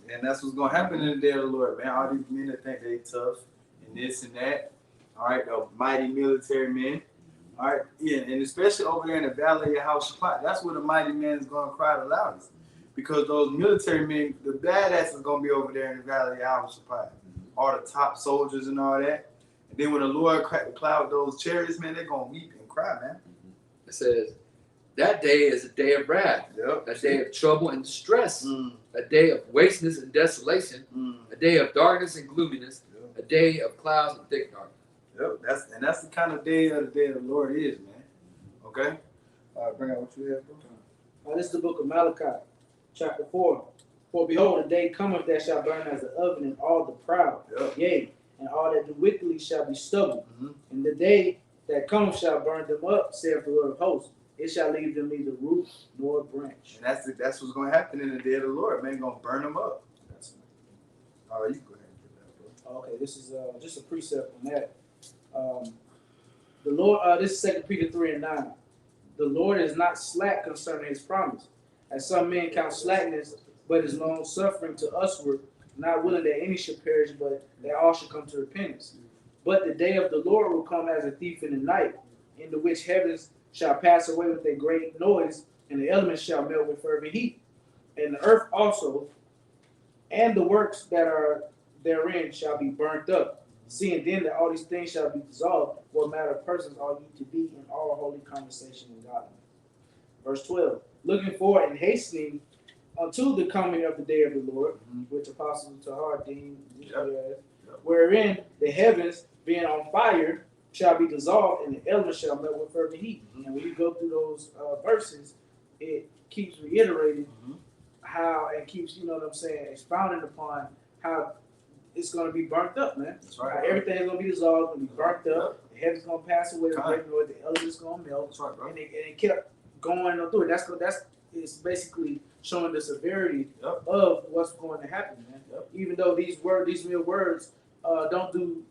And that's what's going to happen in the day of the Lord, man. All these men that think they tough and this and that. All right, the mighty military men. All right, yeah, and especially over there in the valley of Yehoshaphat, that's where the mighty man is going to cry the loudest. Because those military men, the badass is going to be over there in the valley of Yehoshaphat. All the top soldiers and all that. And then when the Lord cracked the cloud with those chariots, man, they're going to weep and cry, man. It says, that day is a day of wrath, a day of trouble and distress, a day of wasteness and desolation, a day of darkness and gloominess, a day of clouds and thick darkness. That's the kind of day of the Lord is, man. Okay? Bring out what you have, bro. This is the book of Malachi, chapter 4. "For behold, a day cometh that shall burn as an oven, and all the proud, yea, and all that do wickedly shall be stubble. And the day that cometh shall burn them up, saith the Lord of hosts. It shall leave them neither root nor branch." And that's what's going to happen in the day of the Lord, man. Going to burn them up. All right, you go ahead and get that, bro. Okay, this is just a precept on that. The Lord, this is 2 Peter 3:9. "The Lord is not slack concerning his promise, as some men count slackness, but is long suffering to usward, not willing that any should perish, but that all should come to repentance. But the day of the Lord will come as a thief in the night, in the which heavens shall pass away with a great noise, and the elements shall melt with fervent heat. And the earth also, and the works that are therein shall be burnt up. Seeing then that all these things shall be dissolved, what manner of persons are ye to be in all holy conversation and godliness? Verse 12. Looking forward and hastening unto the coming of the day of the Lord, which Apostle Tahar deemed, wherein the heavens, being on fire, shall be dissolved, and the elements shall melt with fervent heat. And when you go through those verses, it keeps reiterating how, and keeps, you know what I'm saying, expounding upon how it's going to be burnt up, man. That's right. Everything's going to be dissolved, going to be burnt up. The heaven's going to pass away, Kind. the elements going to melt. That's right, bro. And it kept going through it. That's it's basically showing the severity of what's going to happen, man. Even though these mere words don't do,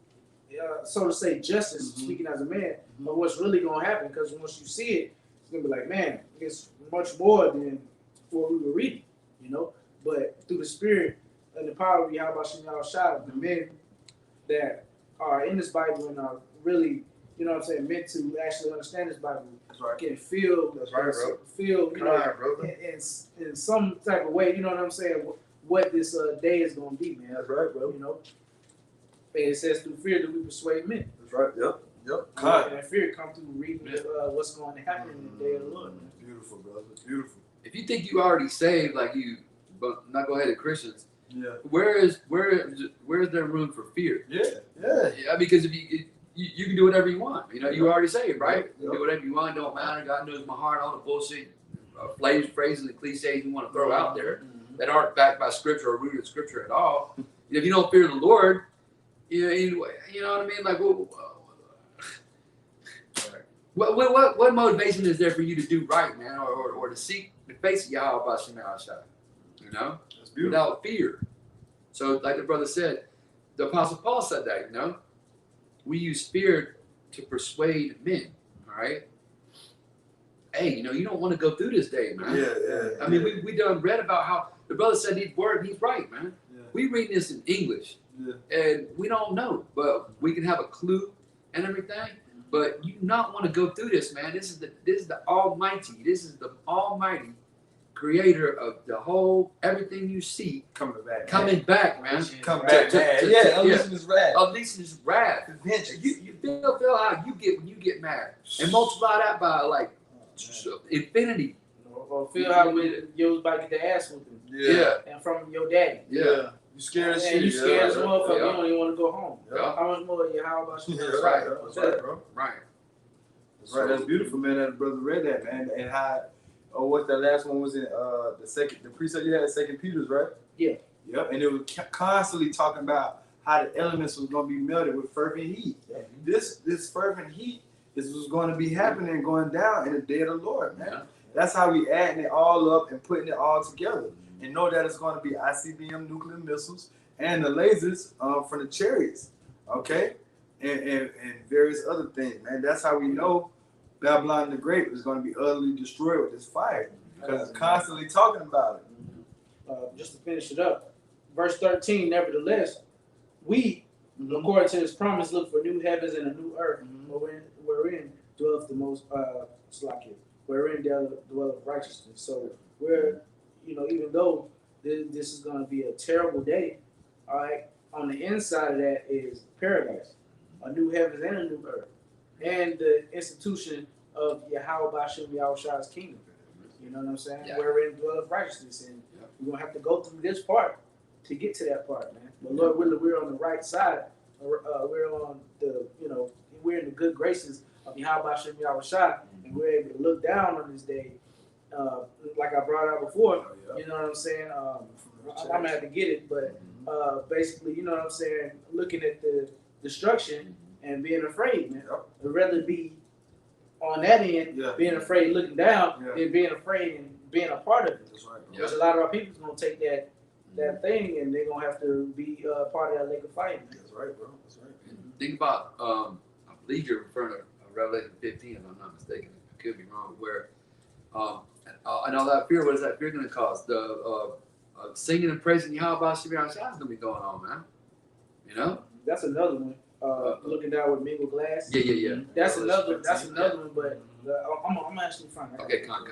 so to say, justice, speaking as a man, but what's really going to happen, because once you see it, it's going to be like, man, it's much more than what we were reading, you know? But through the Spirit and the power of Yahweh Shai, the men that are in this Bible and are really, you know what I'm saying, meant to actually understand this Bible, can feel, feel, you know, in some type of way, you know what I'm saying, what this day is going to be, man. That's right, bro. You know? And it says, through fear do we persuade men. That's right. Yep. And fear come through reading what's going to happen in the day of the Lord, man. Beautiful, brother. Beautiful. If you think you already saved, like you, but not go ahead to Christians, Yeah. where is there room for fear? Yeah. Because if you can do whatever you want. You know, you already saved, right? You Yep. do whatever you want. Don't matter. God knows my heart. All the bullshit, phrases and cliches you want to throw out there that aren't backed by Scripture or rooted in Scripture at all. If you don't fear the Lord, you know what I mean? Like, what motivation is there for you to do right, man, or to seek the face of Yahweh by Shema Shai? You know, That's beautiful. without fear. So, like the brother said, the Apostle Paul said that. You know, we use fear to persuade men. All right. Hey, you know, you don't want to go through this day, man. Yeah. I mean, we done read about how the brother said these words. He's right, man. Yeah. We read this in English, and we don't know, but we can have a clue and everything. But you do not want to go through this, man. This is the Almighty. This is the Almighty Creator of the whole everything you see Coming back, man. Come back, man. Unleashing his wrath. Unleashing his wrath. You feel how you get when you get mad, and multiply that by like infinity. Or feel how when you was about to get the ass whooping. Yeah. And from your daddy. You scared as shit. And you scared as a motherfucker. Yeah. You don't even want to go home. Yeah. How much more how about you? That's right, bro. Right. That's right. That's beautiful, man. That brother read that, man. And how, what that last one was in the precept you had, 2 Peter's, right? Yeah. Yep. And it was constantly talking about how the elements was going to be melted with fervent heat. Yeah. This fervent heat is what's going to be happening, going down in the day of the Lord, man. Yeah. That's how we adding it all up and putting it all together. And know that it's going to be ICBM nuclear missiles and the lasers from the chariots, okay? And various other things, man. That's how we know Babylon the Great is going to be utterly destroyed with this fire, because it's constantly talking about it. Just to finish it up, verse 13, nevertheless, we, according to his promise, look for new heavens and a new earth, wherein dwelleth the most, wherein dwelleth righteousness. So we're, you know, even though this is going to be a terrible day, all right, on the inside of that is paradise, a new heavens and a new earth, and the institution of Yahweh Bashem Yahweh's kingdom. You know what I'm saying? Yeah. Wherein dwelleth righteousness, and we're gonna have to go through this part to get to that part, man. But Lord willing, we're on the right side. We're on the, you know, we're in the good graces of Yahweh Bashem Yahweh, and we're able to look down on this day. Like I brought out before, you know what I'm saying? I'm gonna have to get it, but basically, you know what I'm saying? Looking at the destruction and being afraid, man. I'd rather be on that end, being afraid, looking down, than being afraid and being a part of it. That's right, bro. Because a lot of our people's gonna take that thing, and they're gonna have to be part of that lake of fire. That's right, bro. That's right. Think about, I believe you're referring to Revelation 15, if I'm not mistaken. I could be wrong. Where, and all that fear, what is that fear going to cause? The singing and praising Yahweh Bashem Yahweh is going to be going on, man. You know? That's another one. looking down with mingled glass. Yeah. That's another one, but I'm actually fine. Okay, come.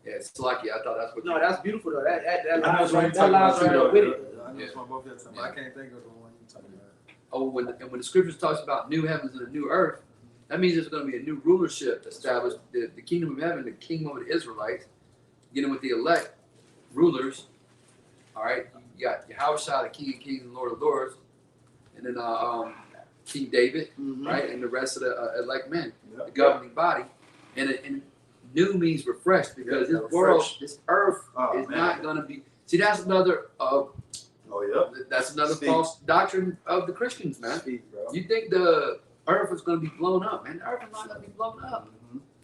Yeah, it's lucky. I thought that's what. No, that's beautiful though. That I know lines what right, you're talking about right too, up with though. it. I know it's my both of them, but I can't think of the one you're talking about. Oh, when the scriptures talks about new heavens and a new earth, that means there's going to be a new rulership established. The kingdom of heaven, the kingdom of the Israelites, beginning with the elect rulers. All right, you got Yahushua, the King of Kings and Lord of Lords, and then King David, right, and the rest of the elect men, the governing body, and new means refreshed because this world, this earth is not going to be. See, that's another. That's another false doctrine of the Christians, man. You think the earth is going to be blown up, man? The earth is not going to be blown up.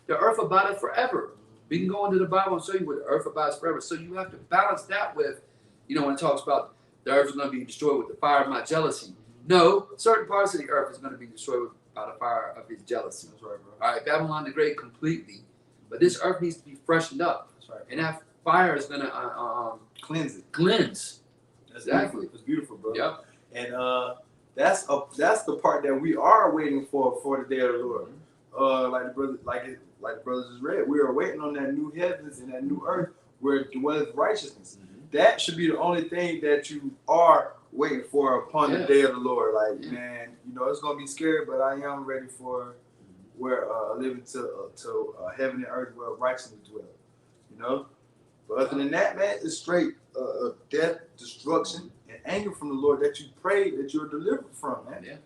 The earth abideth forever. We can go into the Bible and show you where the earth abides forever. So you have to balance that with, when it talks about the earth is going to be destroyed with the fire of my jealousy. No, certain parts of the earth is going to be destroyed by the fire of his jealousy. That's right, bro. All right, Babylon the Great completely. But this earth needs to be freshened up. That's right. And that fire is going to cleanse it. Cleanse. Exactly. It's beautiful, bro. Yep. And that's the part that we are waiting for the day of the Lord. Like the brothers just read, we are waiting on that new heavens and that new earth where dwelleth righteousness. That should be the only thing that you are waiting for upon the day of the Lord. Like, man, it's gonna be scary, but I am ready for where living to heaven and earth where righteousness dwell. But other than that, man, it's straight death, destruction, and anger from the Lord that you prayed that you're delivered from, man. Yeah.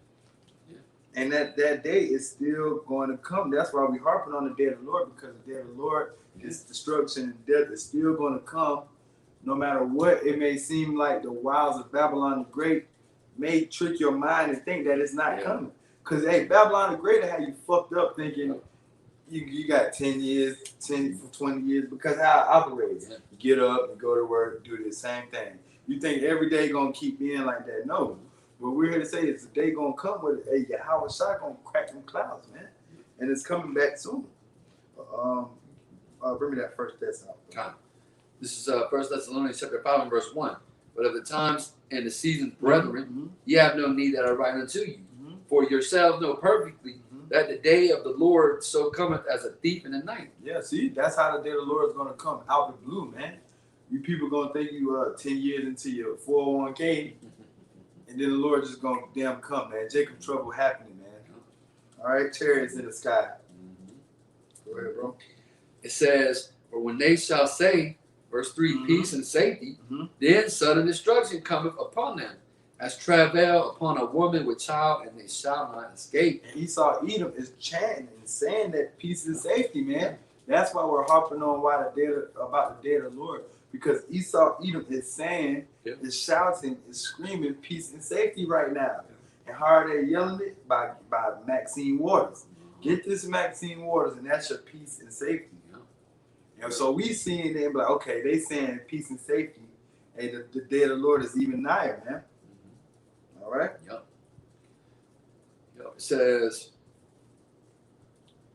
And that day is still going to come. That's why we harping on the day of the Lord, because the day of the Lord, this destruction and death is still going to come, no matter what it may seem like the wiles of Babylon the Great may trick your mind and think that it's not coming. Because, hey, Babylon the Great will have you fucked up thinking you got 10 years, 10 for 20 years, because how it operates. You get up, you go to work, do the same thing. You think every day going to keep being like that. No. What we're here to say is the day going to come with Yahushua going to crack them clouds, man. And it's coming back soon. Bring me that first test out. This is 1 Thessalonians chapter 5 and verse 1. But of the times and the seasons, brethren, ye have no need that I write unto you. For yourselves know perfectly that the day of the Lord so cometh as a thief in the night. Yeah, see, that's how the day of the Lord is going to come out the blue, man. You people going to think you 10 years into your 401k, and then the Lord just going to damn come, man. Jacob trouble happening, man. All right, chariots in the sky. Go ahead, bro. It says, for when they shall say, verse 3, peace and safety, then sudden destruction cometh upon them, as travail upon a woman with child, and they shall not escape. And Esau Edom is chanting and saying that peace and safety, man. That's why we're harping on about the day of the Lord, because Esau Edom is saying, is shouting, is screaming peace and safety right now. And how are they yelling it? By Maxine Waters. Get this Maxine Waters, and that's your peace and safety. And so we seeing them like, okay, they saying peace and safety, and the day of the Lord is even nigher, man. All right. Yep. It says,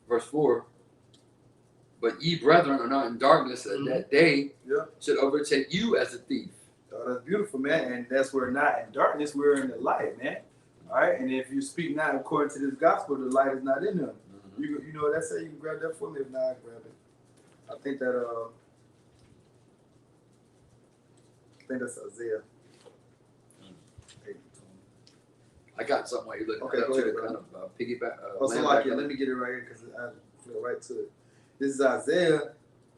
verse 4, but ye brethren are not in darkness, and that day should overtake you as a thief. Oh, that's beautiful, man. And that's we're not in darkness, we're in the light, man. All right. And if you speak not according to this gospel, the light is not in them. You know what that say? You can grab that for me. If not, I grab it. I think that's Isaiah. I got something while you're looking. Okay, go ahead, kind of piggyback. Let me get it right here because I feel right to it. This is Isaiah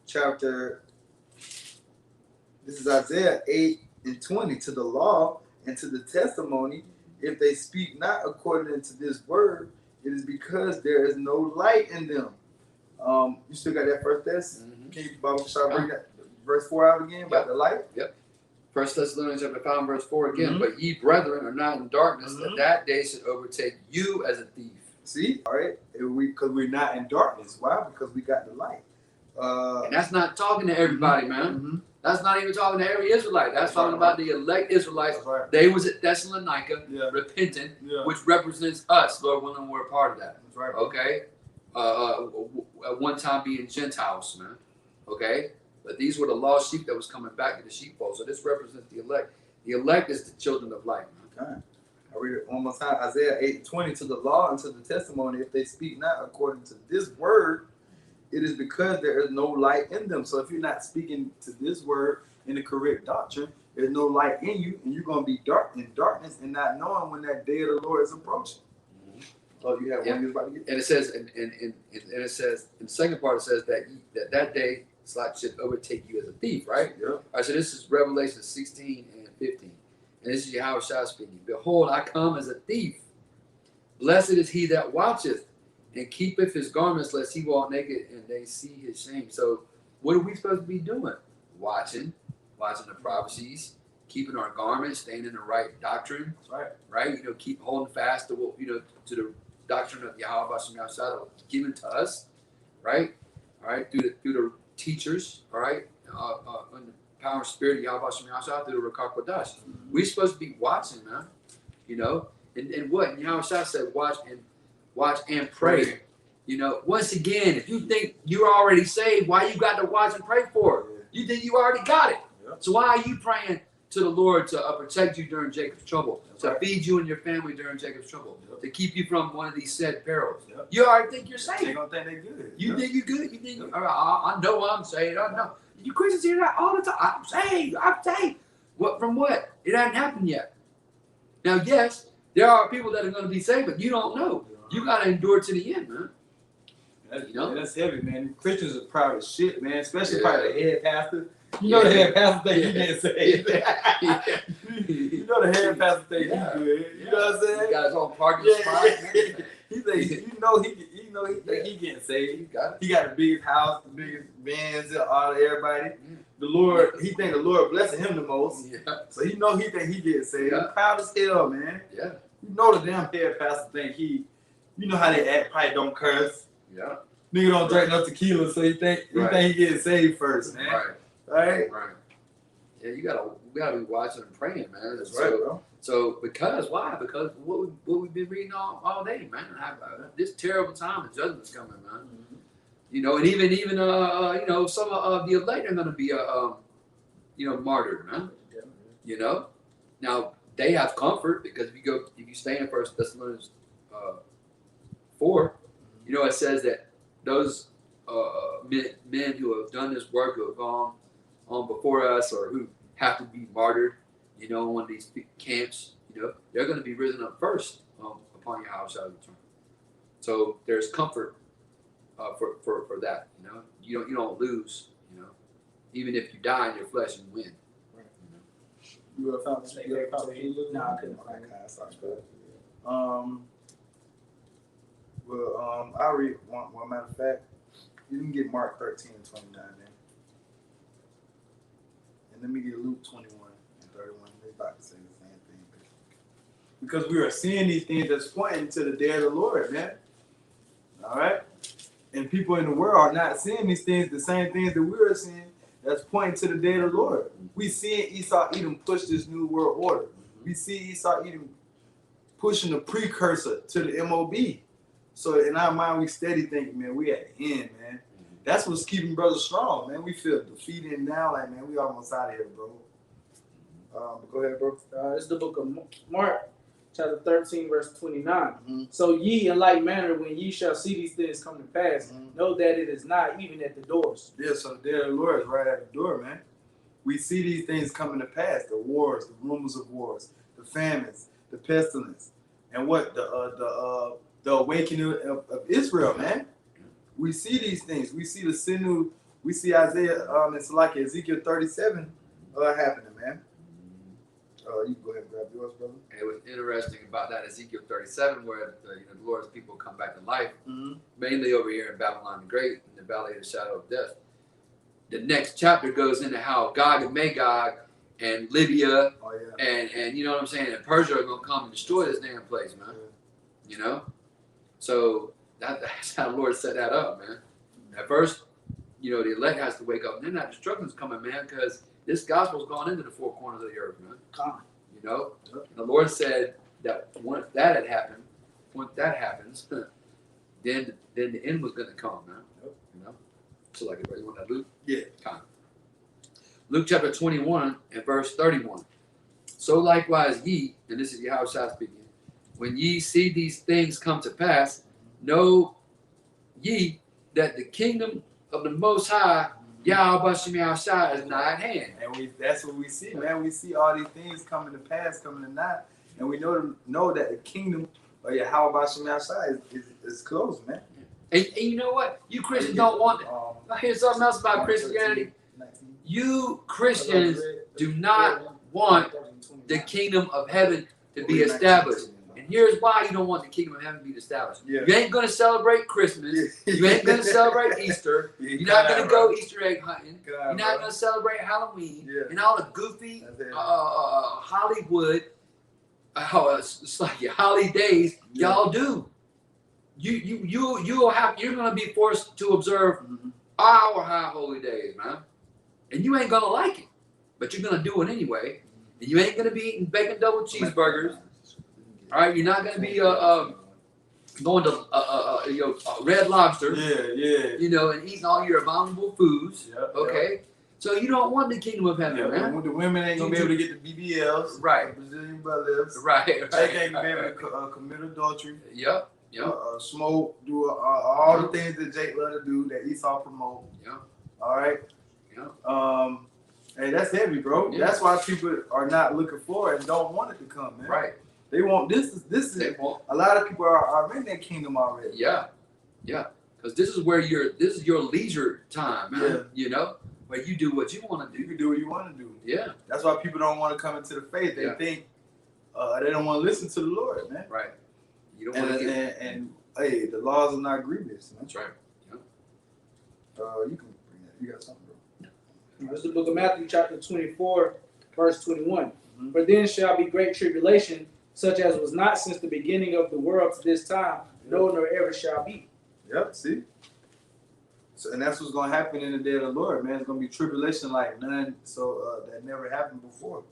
chapter. This is Isaiah 8:20. To the law and to the testimony, if they speak not according to this word, it is because there is no light in them. You still got that first test? Can you bring that verse 4 out again about the light? Yep. 1 Thessalonians chapter 5 verse 4 again. But ye brethren are not in darkness, that day should overtake you as a thief. See, all right, because we're not in darkness. Why? Because we got the light. And that's not talking to everybody, man. That's not even talking to every Israelite. That's talking about the elect Israelites. They was at Thessalonica, repentant, which represents us, Lord willing, we're a part of that. That's right. Okay. At one time being Gentiles, man. Okay. But these were the lost sheep that was coming back to the sheepfold. So this represents the elect. The elect is the children of light. Okay. I read it one more time. Isaiah 8:20, to the law and to the testimony, if they speak not according to this word, it is because there is no light in them. So if you're not speaking to this word in the correct doctrine, there's no light in you, and you're going to be in darkness and not knowing when that day of the Lord is approaching. So you have one you're about to get. And it says, and it says, in the second part, it says that day should overtake you as a thief, right? Yeah. All right, so this is Revelation 16 and 15. And this is Yahushua speaking. Behold, I come as a thief. Blessed is he that watcheth and keepeth his garments, lest he walk naked and they see his shame. So what are we supposed to be doing? Watching the prophecies, keeping our garments, staying in the right doctrine. That's right? You know, keep holding fast to what, to the doctrine of Yahweh Shemashah given to us, right? All right, through the teachers, all right, in the power and spirit of Yahweh Shemashah, through the Rakar Kodash. We're supposed to be watching, man. And what Yahweh said, watch and pray. Once again, if you think you're already saved, why you got to watch and pray for? You think you already got it. Yep. So why are you praying to the Lord to protect you during Jacob's trouble, to feed you and your family during Jacob's trouble, to keep you from one of these said perils? Yep. You already think you're saved. They gonna think they're good. You think you're good. You think I know I'm saved. I know. You Christians hear that all the time. I'm saved. I'm saved. What from what? It hasn't happened yet. Now, yes, there are people that are going to be saved, but you don't know. You got to endure to the end, man. That's heavy, man. Christians are proud as shit, man. Especially probably the head pastor. The head pastor think he getting saved. The head pastor think he good. You know what I'm saying? He got his own parking spot. He think he think he getting saved. He got the biggest house, the biggest Benz, all everybody. The Lord, he think the Lord blessing him the most. Yeah. So he think he getting saved. Yeah. He proud as hell, man. Yeah. The damn head pastor think he, how they act, probably don't curse. Yeah. Nigga don't drink no tequila, so he think he getting saved first, man. Right. Yeah, we gotta be watching and praying, man. That's right, bro. So why? Because what we've been reading all day, man. This terrible time of judgment's coming, man. Mm-hmm. And even some of the elect are gonna be martyred, man. Now they have comfort because if you stay in 1 Thessalonians 4, it says that those men who have done this work, who have gone on before us, or who have to be martyred, in one of these camps, they're going to be risen up first upon Yahweh's return. So there's comfort for that. You don't lose. Even if you die in your flesh, you win. You would have found this? No, I couldn't find it. I'll read one matter of fact. You can get Mark 13 and 29 there. And let me get Luke 21 and 31. They're about to say the same thing. Because we are seeing these things that's pointing to the day of the Lord, man. All right? And people in the world are not seeing these things, the same things that we're seeing, that's pointing to the day of the Lord. We see Esau Edom push this new world order. We see Esau Edom pushing the precursor to the MOB. So in our mind, we steady thinking, man, we at the end, man. That's what's keeping brothers strong, man. We feel defeated now, like, man, we almost out of here, bro. Go ahead, bro. This is the book of Mark, chapter 13, verse 29. Mm-hmm. So ye in like manner, when ye shall see these things come to pass, know that it is not even at the doors. Yeah, so the day of the Lord is right at the door, man. We see these things coming to pass, the wars, the rumors of wars, the famines, the pestilence, and what the awakening of Israel, man. We see these things. We see the sinew. We see Isaiah, it's like Ezekiel 37 happening, man. You can go ahead and grab yours, brother. And it was interesting about that Ezekiel 37, where the Lord's people come back to life, mainly over here in Babylon the Great, in the Valley of the Shadow of Death. The next chapter goes into how Gog and Magog and Libya and you know what I'm saying, and Persia are gonna come and destroy this damn place, man. So that's how the Lord set that up, man. At first, the elect has to wake up, and then that destruction's coming, man, because this gospel's gone into the four corners of the earth, man. And the Lord said that once that happens, then the end was going to come, man. So like, everybody want that Luke? Yeah. Luke chapter 21 and verse 31. So likewise ye, and this is Yahushua speaking, when ye see these things come to pass, know ye that the kingdom of the Most High, Yahweh Bashim Yahshua, is nigh at hand. And that's what we see, man. We see all these things coming to pass, coming to nigh, and we know that the kingdom of Yahweh Bashim Yahshua is close, man. And you know what? You Christians don't want it. Here's something else about Christianity. You Christians do not want the kingdom of heaven to be established. And here's why you don't want the kingdom of heaven to be established. Yeah. You ain't going to celebrate Christmas. You ain't going to celebrate Easter. You're not going to go Easter egg hunting. You're not going to celebrate Halloween. Yeah. And all the goofy Hollywood, it's like your holidays, y'all do. You're going to be forced to observe our high holy days, man. And you ain't going to like it. But you're going to do it anyway. And you ain't going to be eating bacon double cheeseburgers. All right, you're not going to be going to Red Lobster. Yeah. You know, and eating all your abominable foods. Okay, so you don't want the kingdom of heaven, man. The women ain't gonna be able to get the BBLs, Right? Brazilian butt lifts, Right. They ain't gonna be able to commit adultery. Yep. Smoke, do all the things that Jake love to do, that Esau promote. Yep. All right. Yep. Hey, that's heavy, bro. Yeah. That's why people are not looking for it and don't want it to come, man. Right. They want this is They want. a lot of people are in that kingdom already. Yeah. Because this is your leisure time, man. Yeah. You know, where you do what you want to You do. can do what you want to do. Yeah. That's why people don't want to come into the faith. They think they don't want to listen to the Lord, man. Right. You don't want to get. And hey, the laws are not grievous. Man. That's right. You can bring that. You got something, bro? This is the book of Matthew, chapter 24, verse 21. For then shall be great tribulation, such as was not since the beginning of the world to this time, no, nor ever shall be. Yep, see? So, and that's what's going to happen in the day of the Lord, man. It's going to be tribulation like none that never happened before.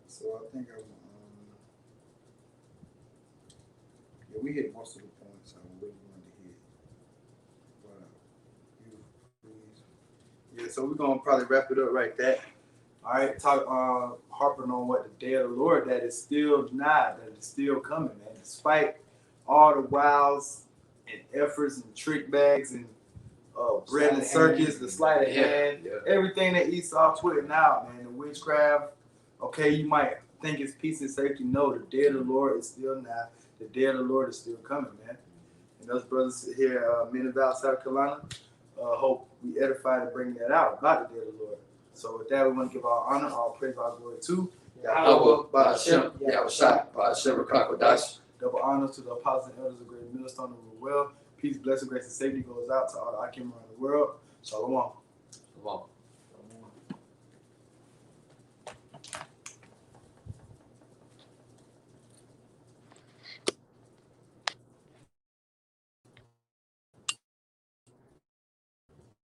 So I think we hit most of the points I really wanted to hit. But so we're going to probably wrap it up right there. All right, harping on what the day of the Lord that is still nigh, that is still coming, man. Despite all the wiles and efforts and trick bags and bread and circus, the sleight of hand, everything that Esau putting out, man, the witchcraft. Okay, you might think it's peace and safety. No, the day of the Lord is still nigh. The day of the Lord is still coming, man. And those brothers here, MenofValor, South Carolina, hope we edify to bring that out about the day of the Lord. So with that, we want to give our honor, our praise, our glory to Yahweh Ba'ashem, Yahushua, Ba'ashem, Rakakwadash. double honors to the apostles and elders of Great Millstone of the well. Peace, blessing, grace, and safety goes out to all the Akim around the world. Shalom. Come on.